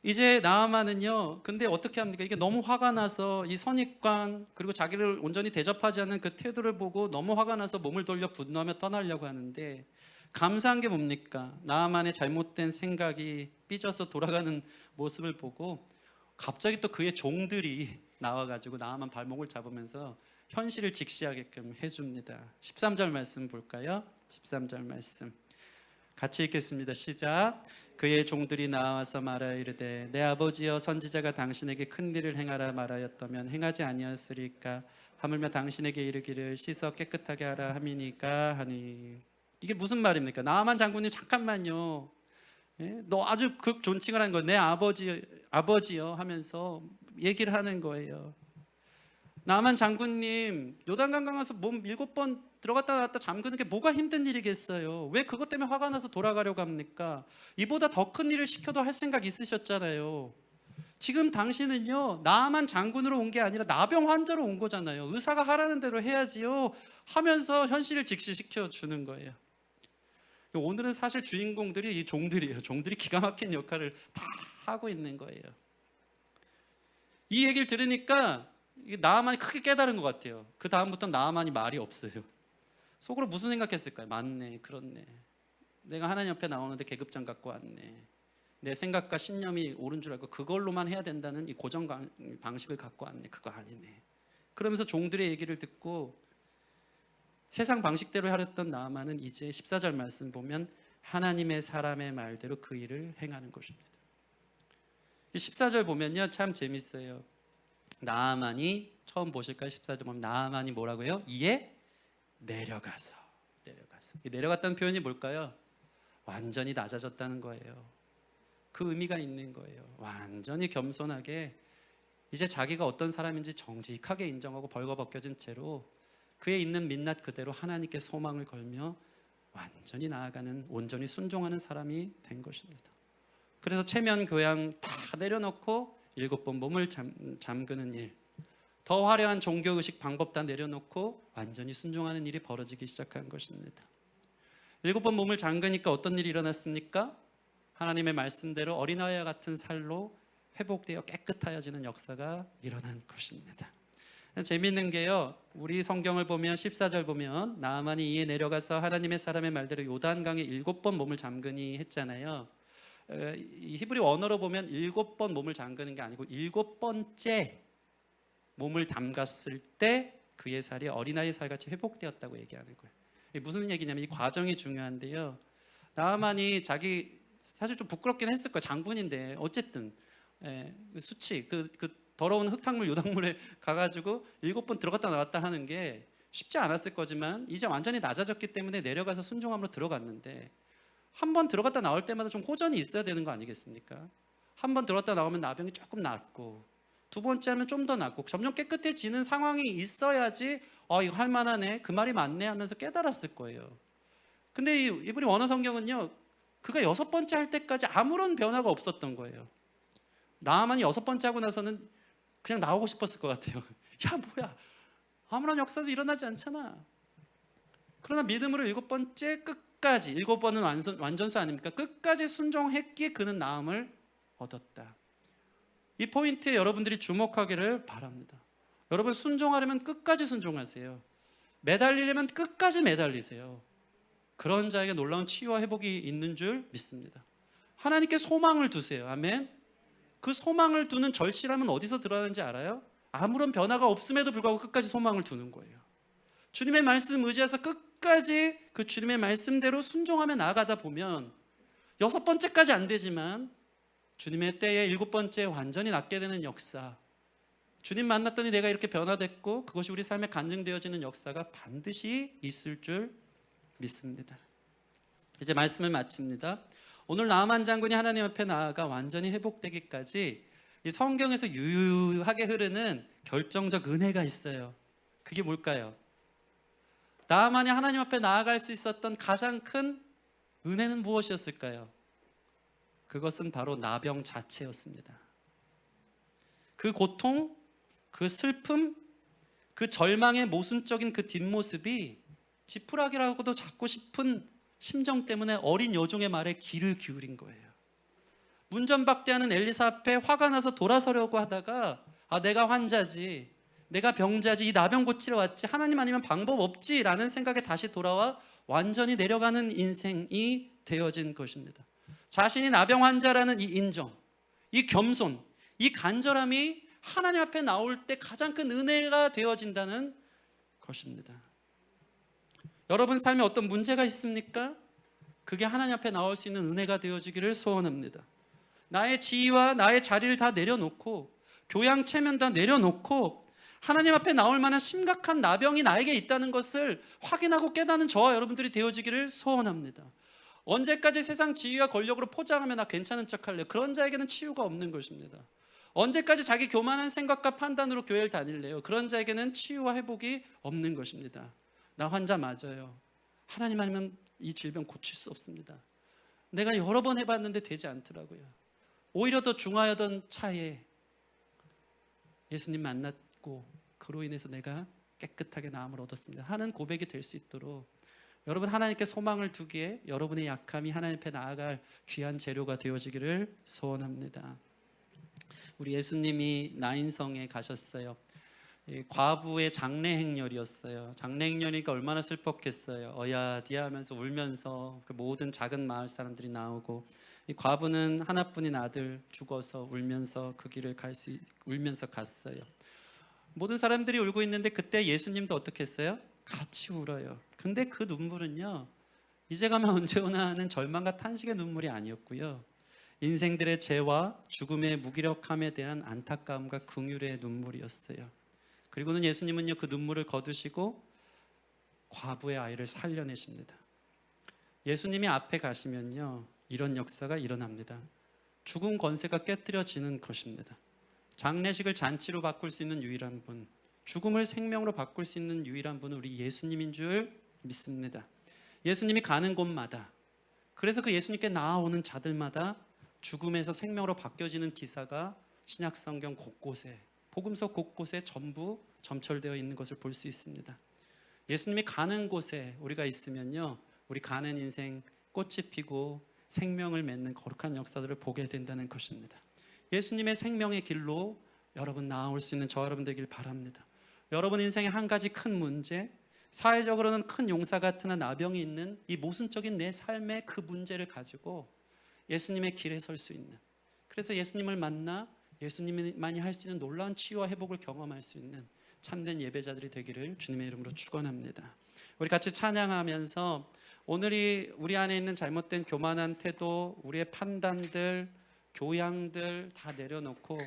이제 나아만은요, 근데 어떻게 합니까? 이게 너무 화가 나서 이 선입관, 그리고 자기를 온전히 대접하지 않는 그 태도를 보고 너무 화가 나서 몸을 돌려 분노하며 떠나려고 하는데, 감사한 게 뭡니까? 나아만의 잘못된 생각이 삐져서 돌아가는 모습을 보고 갑자기 또 그의 종들이 나와가지고 나아만 발목을 잡으면서 현실을 직시하게끔 해줍니다. 13절 말씀 볼까요? 13절 말씀 같이 읽겠습니다. 시작. 그의 종들이 나와서 말하여 이르되 내 아버지여, 선지자가 당신에게 큰 일을 행하라 말하였다면 행하지 아니하였으리까? 하물며 당신에게 이르기를 씻어 깨끗하게 하라 함이니까 하니. 이게 무슨 말입니까? 나아만 장군님 잠깐만요. 너 아주 극 존칭을 하는 거예요. 내 아버지요 하면서 얘기를 하는 거예요. 나아만 장군님, 요단강 가서 몸 7번 들어갔다 나왔다 잠그는 게 뭐가 힘든 일이겠어요? 왜 그것 때문에 화가 나서 돌아가려고 합니까? 이보다 더 큰 일을 시켜도 할 생각 있으셨잖아요. 지금 당신은요, 나아만 장군으로 온 게 아니라 나병 환자로 온 거잖아요. 의사가 하라는 대로 해야지요 하면서 현실을 직시시켜 주는 거예요. 오늘은 사실 주인공들이 이 종들이에요. 종들이 기가 막힌 역할을 다 하고 있는 거예요. 이 얘기를 들으니까 나아만이 크게 깨달은 것 같아요. 그 다음부터는 나아만이 말이 없어요. 속으로 무슨 생각했을까요? 맞네, 그렇네. 내가 하나님 앞에 나오는데 계급장 갖고 왔네. 내 생각과 신념이 옳은 줄 알고 그걸로만 해야 된다는 이 고정 방식을 갖고 왔네. 그거 아니네. 그러면서 종들의 얘기를 듣고 세상 방식대로 하렸던 나아만은 이제 14절 말씀 보면 하나님의 사람의 말대로 그 일을 행하는 것입니다. 이 14절 보면요, 참 재밌어요. 나아만이, 처음 보실까요? 14절 보면 나아만이 뭐라고요? 이에 내려가서. 이 내려갔다는 표현이 뭘까요? 완전히 낮아졌다는 거예요. 그 의미가 있는 거예요. 완전히 겸손하게 이제 자기가 어떤 사람인지 정직하게 인정하고 벌거벗겨진 채로 그에 있는 민낯 그대로 하나님께 소망을 걸며 완전히 나아가는, 온전히 순종하는 사람이 된 것입니다. 그래서 체면 교양 다 내려놓고 7번 몸을 잠그는 일, 더 화려한 종교의식 방법 다 내려놓고 완전히 순종하는 일이 벌어지기 시작한 것입니다. 7번 몸을 잠그니까 어떤 일이 일어났습니까? 하나님의 말씀대로 어린아이와 같은 살로 회복되어 깨끗하여지는 역사가 일어난 것입니다. 재미있는 게요, 우리 성경을 보면 14절 보면 나아만이 이에 내려가서 하나님의 사람의 말대로 요단강에 7번 몸을 잠그니 했잖아요. 이 히브리 원어로 보면 7번 몸을 잠그는 게 아니고 7번째 몸을 담갔을 때 그의 살이 어린아이 살같이 회복되었다고 얘기하는 거예요. 이게 무슨 얘기냐면 이 과정이 중요한데요, 나아만이 자기 사실 좀 부끄럽긴 했을 거예요. 장군인데 어쨌든 수치, 그 더러운 흙탕물 요단물에 가가지고 7번 들어갔다 나왔다 하는 게 쉽지 않았을 거지만 이제 완전히 낮아졌기 때문에 내려가서 순종함으로 들어갔는데, 한 번 들어갔다 나올 때마다 좀 호전이 있어야 되는 거 아니겠습니까? 한 번 들어갔다 나오면 나병이 조금 낫고, 두 번째 하면 좀 더 낫고, 점점 깨끗해지는 상황이 있어야지 이거 할만하네, 그 말이 맞네 하면서 깨달았을 거예요. 근데 이 히브리 원어 성경은요, 그가 6번째 할 때까지 아무런 변화가 없었던 거예요. 나아만이 6번째 하고 나서는 그냥 나오고 싶었을 것 같아요. 야, 뭐야, 아무런 역사도 일어나지 않잖아. 그러나 믿음으로 7번째 끝까지, 7번은 완전수 아닙니까? 끝까지 순종했기에 그는 나음을 얻었다. 이 포인트에 여러분들이 주목하기를 바랍니다. 여러분, 순종하려면 끝까지 순종하세요. 매달리려면 끝까지 매달리세요. 그런 자에게 놀라운 치유와 회복이 있는 줄 믿습니다. 하나님께 소망을 두세요. 아멘. 그 소망을 두는 절실함은 어디서 드러나는지 알아요? 아무런 변화가 없음에도 불구하고 끝까지 소망을 두는 거예요. 주님의 말씀 의지해서 끝까지 그 주님의 말씀대로 순종하며 나아가다 보면 6번째까지 안 되지만 주님의 때에 7번째 완전히 낫게 되는 역사, 주님 만났더니 내가 이렇게 변화됐고 그것이 우리 삶에 간증되어지는 역사가 반드시 있을 줄 믿습니다. 이제 말씀을 마칩니다. 오늘 나아만 장군이 하나님 앞에 나아가 완전히 회복되기까지 이 성경에서 유유하게 흐르는 결정적 은혜가 있어요. 그게 뭘까요? 나아만이 하나님 앞에 나아갈 수 있었던 가장 큰 은혜는 무엇이었을까요? 그것은 바로 나병 자체였습니다. 그 고통, 그 슬픔, 그 절망의 모순적인 그 뒷모습이 지푸라기라고도 잡고 싶은 심정 때문에 어린 여종의 말에 귀를 기울인 거예요. 문전박대하는 엘리사 앞에 화가 나서 돌아서려고 하다가 내가 환자지, 내가 병자지, 이 나병 고치러 왔지, 하나님 아니면 방법 없지라는 생각에 다시 돌아와 완전히 내려가는 인생이 되어진 것입니다. 자신이 나병 환자라는 이 인정, 이 겸손, 이 간절함이 하나님 앞에 나올 때 가장 큰 은혜가 되어진다는 것입니다. 여러분 삶에 어떤 문제가 있습니까? 그게 하나님 앞에 나올 수 있는 은혜가 되어지기를 소원합니다. 나의 지위와 나의 자리를 다 내려놓고, 교양 체면 다 내려놓고 하나님 앞에 나올 만한 심각한 나병이 나에게 있다는 것을 확인하고 깨닫는 저와 여러분들이 되어지기를 소원합니다. 언제까지 세상 지위와 권력으로 포장하며 나 괜찮은 척할래? 그런 자에게는 치유가 없는 것입니다. 언제까지 자기 교만한 생각과 판단으로 교회를 다닐래요? 그런 자에게는 치유와 회복이 없는 것입니다. 나 환자 맞아요. 하나님 아니면 이 질병 고칠 수 없습니다. 내가 여러 번 해봤는데 되지 않더라고요. 오히려 더 중하여던 차에 예수님 만났고 그로 인해서 내가 깨끗하게 나음을 얻었습니다 하는 고백이 될 수 있도록 여러분 하나님께 소망을 두기에 여러분의 약함이 하나님 앞에 나아갈 귀한 재료가 되어지기를 소원합니다. 우리 예수님이 나인성에 가셨어요. 과부의 장례 행렬이었어요. 장례 행렬이니까 얼마나 슬펐겠어요. 어야디야 하면서 울면서 그 모든 작은 마을 사람들이 나오고, 이 과부는 하나뿐인 아들 죽어서 울면서 그 길을 울면서 갔어요. 모든 사람들이 울고 있는데 그때 예수님도 어떻게 했어요? 같이 울어요. 근데 그 눈물은요, 이제 가면 언제 오나 하는 절망과 탄식의 눈물이 아니었고요, 인생들의 죄와 죽음의 무기력함에 대한 안타까움과 긍휼의 눈물이었어요. 그리고는 예수님은요, 그 눈물을 거두시고 과부의 아이를 살려내십니다. 예수님이 앞에 가시면요, 이런 역사가 일어납니다. 죽은 권세가 깨뜨려지는 것입니다. 장례식을 잔치로 바꿀 수 있는 유일한 분, 죽음을 생명으로 바꿀 수 있는 유일한 분은 우리 예수님인 줄 믿습니다. 예수님이 가는 곳마다, 그래서 그 예수님께 나아오는 자들마다 죽음에서 생명으로 바뀌어지는 기사가 신약성경 곳곳에, 복음서 곳곳에 전부 점철되어 있는 것을 볼 수 있습니다. 예수님이 가는 곳에 우리가 있으면요, 우리 가는 인생 꽃이 피고 생명을 맺는 거룩한 역사들을 보게 된다는 것입니다. 예수님의 생명의 길로 여러분 나아올 수 있는 저 여러분 되길 바랍니다. 여러분 인생의 한 가지 큰 문제, 사회적으로는 큰 용사 같으나 나병이 있는 이 모순적인 내 삶의 그 문제를 가지고 예수님의 길에 설 수 있는, 그래서 예수님을 만나 예수님만이 할 수 있는 놀라운 치유와 회복을 경험할 수 있는 참된 예배자들이 되기를 주님의 이름으로 축원합니다. 우리 같이 찬양하면서 오늘이 우리 안에 있는 잘못된 교만한 태도, 우리의 판단들, 교양들 다 내려놓고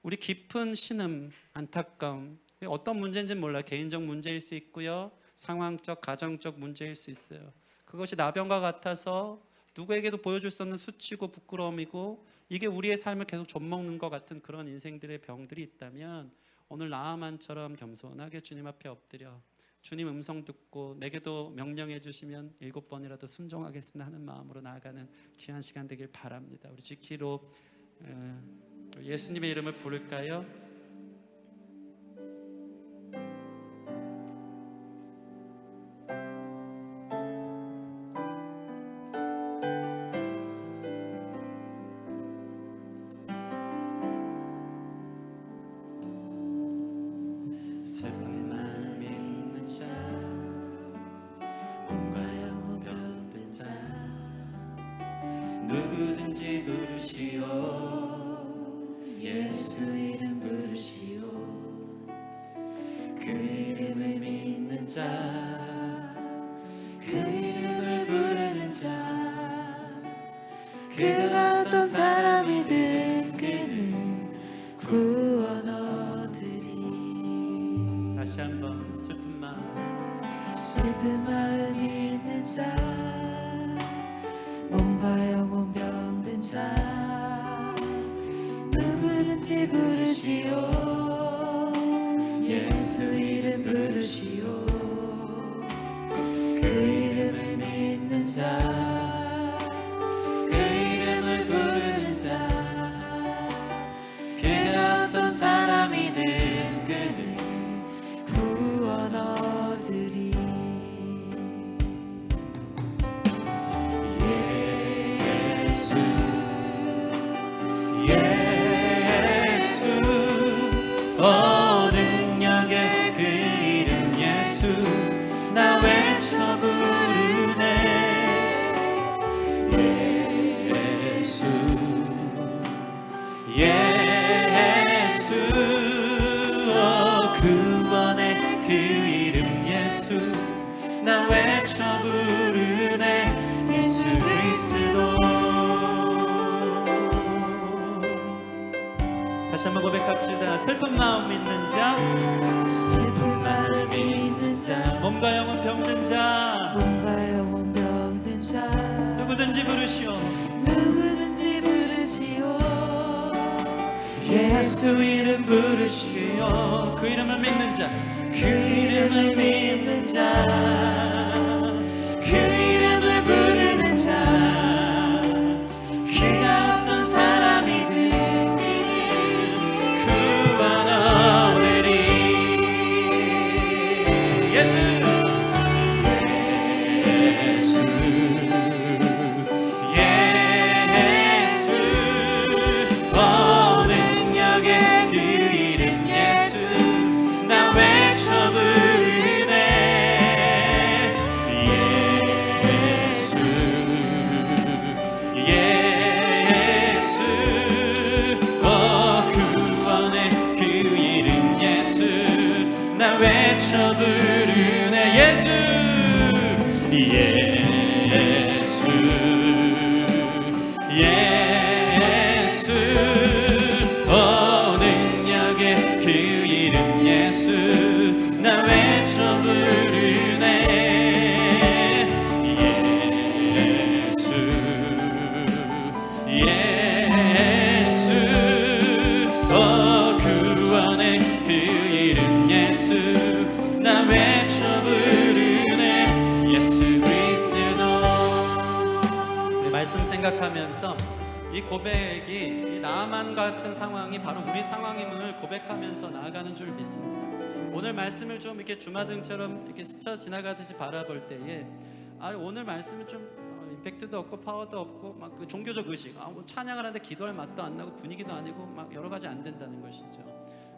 우리 깊은 신음, 안타까움, 어떤 문제인지는 몰라요. 개인적 문제일 수 있고요, 상황적, 가정적 문제일 수 있어요. 그것이 나병과 같아서 누구에게도 보여줄 수 없는 수치고 부끄러움이고, 이게 우리의 삶을 계속 좀먹는 것 같은 그런 인생들의 병들이 있다면 오늘 나아만처럼 겸손하게 주님 앞에 엎드려 주님 음성 듣고 내게도 명령해 주시면 7번이라도 순종하겠습니다 하는 마음으로 나아가는 귀한 시간 되길 바랍니다. 우리 지키로 예수님의 이름을 부를까요? 누구든지 부르시오 예수 이름 부르시오 그 이름을 믿는 자 그 이름을 부르는 자 그가 어떤 사람이든 그는 구원 얻으리. 다시 한번 슬픈 마음 있는 자 몸과 영혼 병든 자 누구든지 부르시오 예수 이름 부르시오 그 이름을 믿는 자 그 이름을 부르는 자 그가 어떤 사람이든 그는 구원 얻으리. 능력의 그 이름 예수 나 외쳐 부르네 예수 예수 구원의 그 이름 예수 나 외쳐 부르네 예수 그리스도. 다시 한번 고백합시다. 슬픈 마음 있는 자 슬픈 마음 있는 자 몸과 영혼 병든 자 몸과 영혼 병든 자 누구든지 부르시오 누구든지 부르시오 예수 이름 부르시오 그 이름을 믿는 자 그 이름을 믿는 자 그 이름을 부르는 자 그가 어떤 사람이든 구원 얻으리. 예수 예수 예수 능력의 그 이름 예수 나 외쳐 부르네 예수 예수 구원의 그 이름 예수 나 외쳐 부르네 예수 예수 예수 생각하면서 이 고백이 이 나아만 같은 상황이 바로 우리 상황임을 고백하면서 나아가는 줄 믿습니다. 오늘 말씀을 좀 이렇게 주마등처럼 이렇게 스쳐 지나가듯이 바라볼 때에 오늘 말씀은 좀 임팩트도 없고 파워도 없고 막 그 종교적 의식, 뭐 찬양을 하는데 기도할 맛도 안 나고 분위기도 아니고 막 여러 가지 안 된다는 것이죠.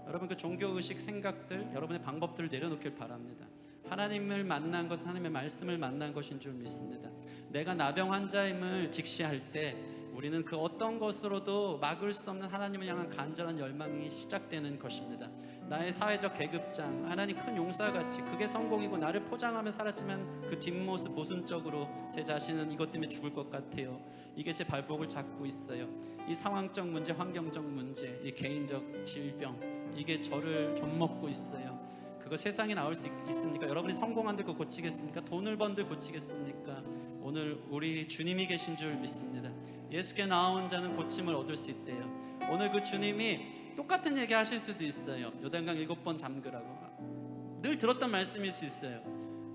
여러분 그 종교 의식 생각들, 여러분의 방법들을 내려놓길 바랍니다. 하나님을 만난 것은 하나님의 말씀을 만난 것인 줄 믿습니다. 내가 나병 환자임을 직시할 때 우리는 그 어떤 것으로도 막을 수 없는 하나님을 향한 간절한 열망이 시작되는 것입니다. 나의 사회적 계급장, 하나님 큰 용사같이 그게 성공이고 나를 포장하며 살았지만 그 뒷모습 모순적으로 제 자신은 이것 때문에 죽을 것 같아요. 이게 제 발목을 잡고 있어요. 이 상황적 문제, 환경적 문제, 이 개인적 질병, 이게 저를 좀먹고 있어요. 그거 세상에 나올 수 있습니까? 여러분이 성공한들 그거 고치겠습니까? 돈을 번들 고치겠습니까? 오늘 우리 주님이 계신 줄 믿습니다. 예수께 나온 자는 고침을 얻을 수 있대요. 오늘 그 주님이 똑같은 얘기 하실 수도 있어요. 요단강 7번 잠그라고. 늘 들었던 말씀일 수 있어요.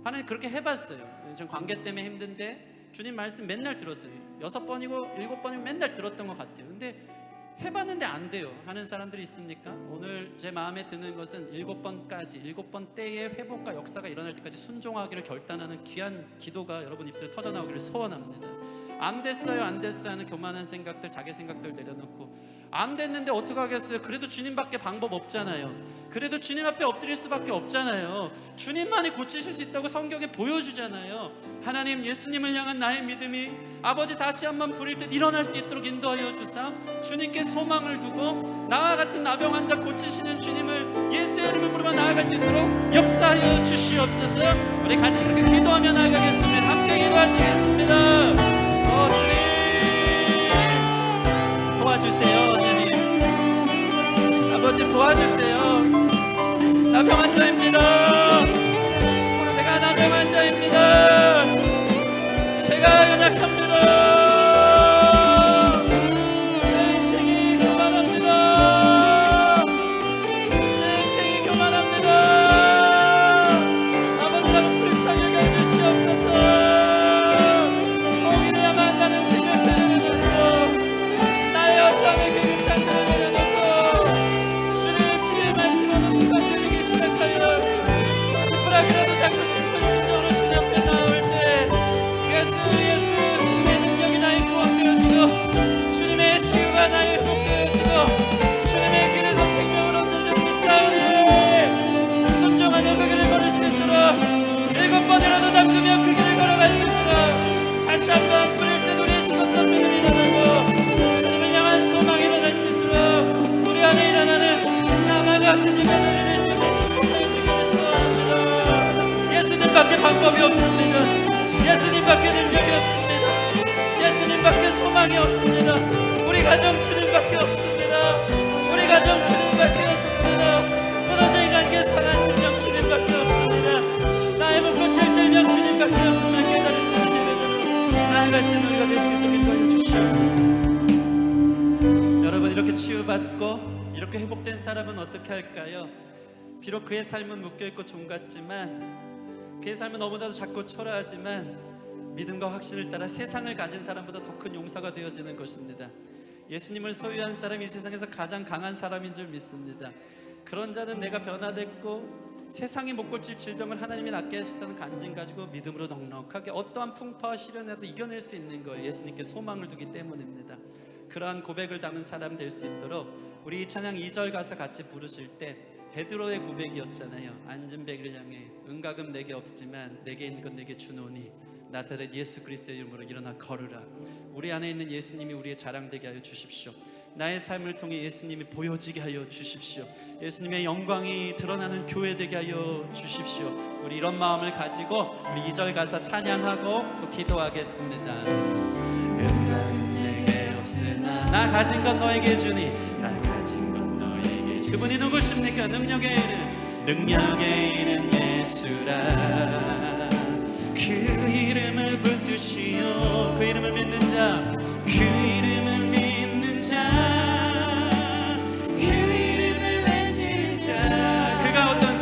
하나님 그렇게 해봤어요. 전 관계 때문에 힘든데 주님 말씀 맨날 들었어요. 6번이고 7번이고 맨날 들었던 것 같아요. 근데 해봤는데 안 돼요 하는 사람들이 있습니까? 오늘 제 마음에 드는 것은 7번까지 7번 때의 회복과 역사가 일어날 때까지 순종하기를 결단하는 귀한 기도가 여러분 입술에 터져나오기를 소원합니다. 안 됐어요 안 됐어요 하는 교만한 생각들, 자기 생각들 내려놓고 안 됐는데 어떡하겠어요? 그래도 주님밖에 방법 없잖아요. 그래도 주님 앞에 엎드릴 수밖에 없잖아요. 주님만이 고치실 수 있다고 성경에 보여주잖아요. 하나님 예수님을 향한 나의 믿음이 아버지 다시 한번 부릴 때 일어날 수 있도록 인도하여 주사 주님께 소망을 두고 나와 같은 나병 환자 고치시는 주님을 예수의 이름을 부르며 나아갈 수 있도록 역사하여 주시옵소서. 우리 같이 그렇게 기도하며 나아가겠습니다. 함께 기도하시겠습니다. 주님 도와주세요. 하나님 아버지 도와주세요. 나병 환자입니다. 제가 나병 환자입니다. 제가 연약합니다. 제 인생이 교만합니다. 제 인생이 교만합니다. 아버지 나를 불쌍하게 해주시옵소서. 오히려 만나는 생각들을 내려놓고 나의 어떠함의 계급장들을 내려놓고 주님 주의 말씀하는 순간 들리기 시작하여 불하기라도 자꾸 싶은 심정으로 주님 앞에 나올 때 예수 주님의 능력이 나의 구원되어지고 주님의 치유가 나의 회복되어지고 주님의 길에서 생명을 얻는 이 싸움을 순종하며 그 길을 걸을 수 있도록 7번이라도 담그며 그 길을 걸어갈 수 있도록 다시 한번 부릴 때 우리의 식었던 믿음이 일어나고 주님을 향한 소망이 일어날 수 있도록 우리 안에 일어나는 나만 같은 인간을 낼 수 있는 축복을 주기를 소원합니다. 예수님밖에 방법이 없습니다. 예수님밖에 능력이 없습니다. 예수님밖에 소망이 없습니다. 우리 가정 주님밖에 없습니다. 우리 가정 주님밖에 없습니다. 무너진 관계 상한 심령 주님밖에 없습니다. 나의 묵고칠 질병 주님밖에 없으면 깨달을 수 있는 예배대로 나아갈 수 있는 우리가 될 수 있도록 인도하여 주시옵소서. 여러분 이렇게 치유받고 이렇게 회복된 사람은 어떻게 할까요? 비록 그의 삶은 묶여있고 종 같지만 그의 삶은 너무나도 작고 초라하지만 믿음과 확신을 따라 세상을 가진 사람보다 더 큰 용사가 되어지는 것입니다. 예수님을 소유한 사람이 이 세상에서 가장 강한 사람인 줄 믿습니다. 그런 자는 내가 변화됐고 세상이 못 고칠 질병을 하나님이 낫게 하셨다는 간증 가지고 믿음으로 넉넉하게 어떠한 풍파와 시련에도 이겨낼 수 있는 거예요. 예수님께 소망을 두기 때문입니다. 그러한 고백을 담은 사람 될 수 있도록 우리 이 찬양 2절 가사 같이 부르실 때 베드로의 고백이었잖아요. 앉은 배를 향해 은각은 내게 없지만 내게 있는 건 내게 주노니 나사렛 예수 그리스도의 이름으로 일어나 걸으라. 우리 안에 있는 예수님이 우리의 자랑되게 하여 주십시오. 나의 삶을 통해 예수님이 보여지게 하여 주십시오. 예수님의 영광이 드러나는 교회 되게 하여 주십시오. 우리 이런 마음을 가지고 우리 2절 가사 찬양하고 또 기도하겠습니다. 은각은 내게 없으나 나 가진 건 너에게 주니 나 가진 건 너에게 주니 그분이 누구십니까? 능력의 이름 예수라. 그 이름을 붙드시오. 그 이름을 믿는 자, 그 이름을 믿는 자, 그 이름을 외치는 자. 그가 어떤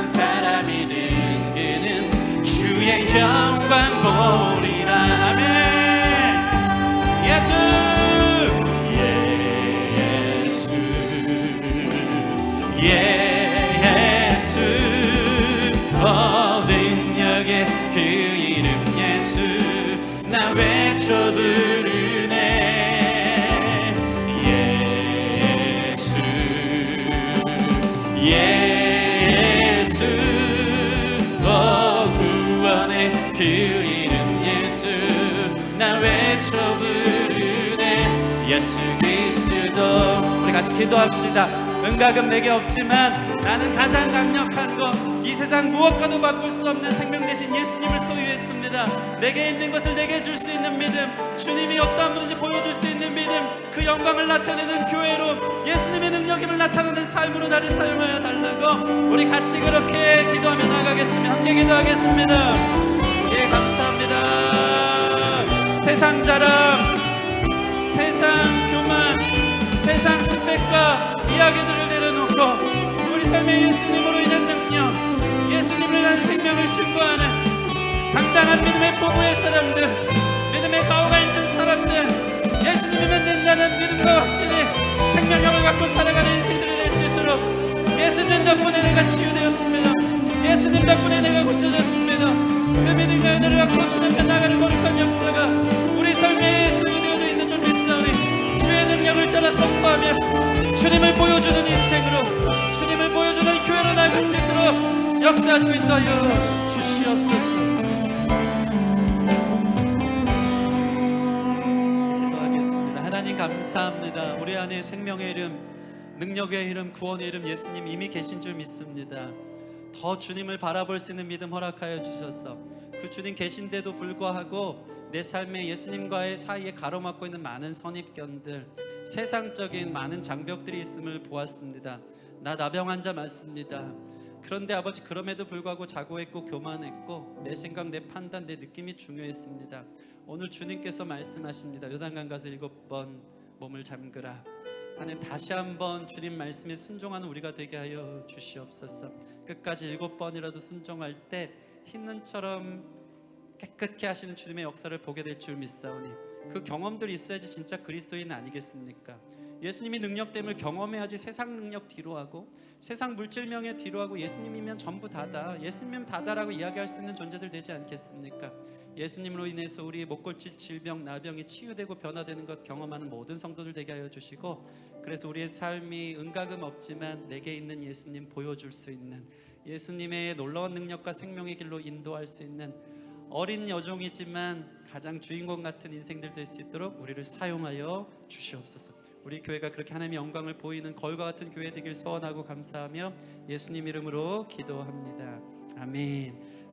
사람이든 그는 주의 영광 보리라. 아멘. 예수 능력의 그 이름 예수 나 외쳐 부르네 예수 예수 구원의 그 이름 예수 나 외쳐 부르네 예수 그리스도. 우리 같이 기도합시다. 은각은 내게 없지만 나는 가장 강력한 것 이 세상 무엇과도 바꿀 수 없는 생명 되신 예수님을 소유했습니다. 내게 있는 것을 내게 줄 수 있는 믿음, 주님이 어떠한 분인지 보여줄 수 있는 믿음, 그 영광을 나타내는 교회로 예수님의 능력임을 나타내는 삶으로 나를 사용하여 달라고 우리 같이 그렇게 기도하며 나가겠습니다. 함께 기도하겠습니다. 예, 감사합니다. 세상 자랑, 세상 교만, 세상 스펙과 이야기들을 내려놓고 우리 삶의 예수님으로 인한 능력, 예수님을 위한 생명을 추구하는 당당한 믿음의 포부의 사람들, 믿음의 가오가 있는 사람들, 예수님을 믿는다는 믿음과 확신이 생명력을 갖고 살아가는 인생들이 될 수 있도록 예수님 덕분에 내가 치유되었습니다. 예수님 덕분에 내가 고쳐졌습니다. 그 믿음과 은혜를 갖고 주님 앞에 나가는 거룩한 역사가 우리 삶에 소유되어져 있는 줄 믿사오니 주의 능력을 따라 선포하며 주님을 보여주는 인생으로, 주님을 보여주는 교회로 나아갈 수 있도록 역사하시고 있다여 주시옵소서. 기도하겠습니다. 하나님 감사합니다. 우리 안에 생명의 이름, 능력의 이름, 구원의 이름 예수님 이미 계신 줄 믿습니다. 더 주님을 바라볼 수 있는 믿음 허락하여 주셔서 그 주님 계신데도 불구하고 내 삶에 예수님과의 사이에 가로막고 있는 많은 선입견들, 세상적인 많은 장벽들이 있음을 보았습니다. 나 나병 환자 맞습니다. 그런데 아버지 그럼에도 불구하고 자고했고 교만했고 내 생각, 내 판단, 내 느낌이 중요했습니다. 오늘 주님께서 말씀하십니다. 요단강 가서 7번 몸을 잠그라. 하나님 다시 한번 주님 말씀에 순종하는 우리가 되게 하여 주시옵소서. 끝까지 7번이라도 순종할 때 흰눈처럼 깨끗게 하시는 주님의 역사를 보게 될 줄 믿사오니 그 경험들이 있어야지 진짜 그리스도인 아니겠습니까? 예수님이 능력됨을 경험해야지 세상 능력 뒤로 하고 세상 물질명예 뒤로 하고 예수님이면 전부 다다, 예수님이면 다다라고 이야기할 수 있는 존재들 되지 않겠습니까? 예수님으로 인해서 우리 목골질 질병, 나병이 치유되고 변화되는 것 경험하는 모든 성도들 되게 하여 주시고, 그래서 우리의 삶이 은가금 없지만 내게 있는 예수님 보여줄 수 있는, 예수님의 놀라운 능력과 생명의 길로 인도할 수 있는 어린 여종이지만 가장 주인공 같은 인생들 될 수 있도록 우리를 사용하여 주시옵소서. 우리 교회가 그렇게 하나님의 영광을 보이는 거울과 같은 교회 되길 소원하고 감사하며 예수님 이름으로 기도합니다. 아멘.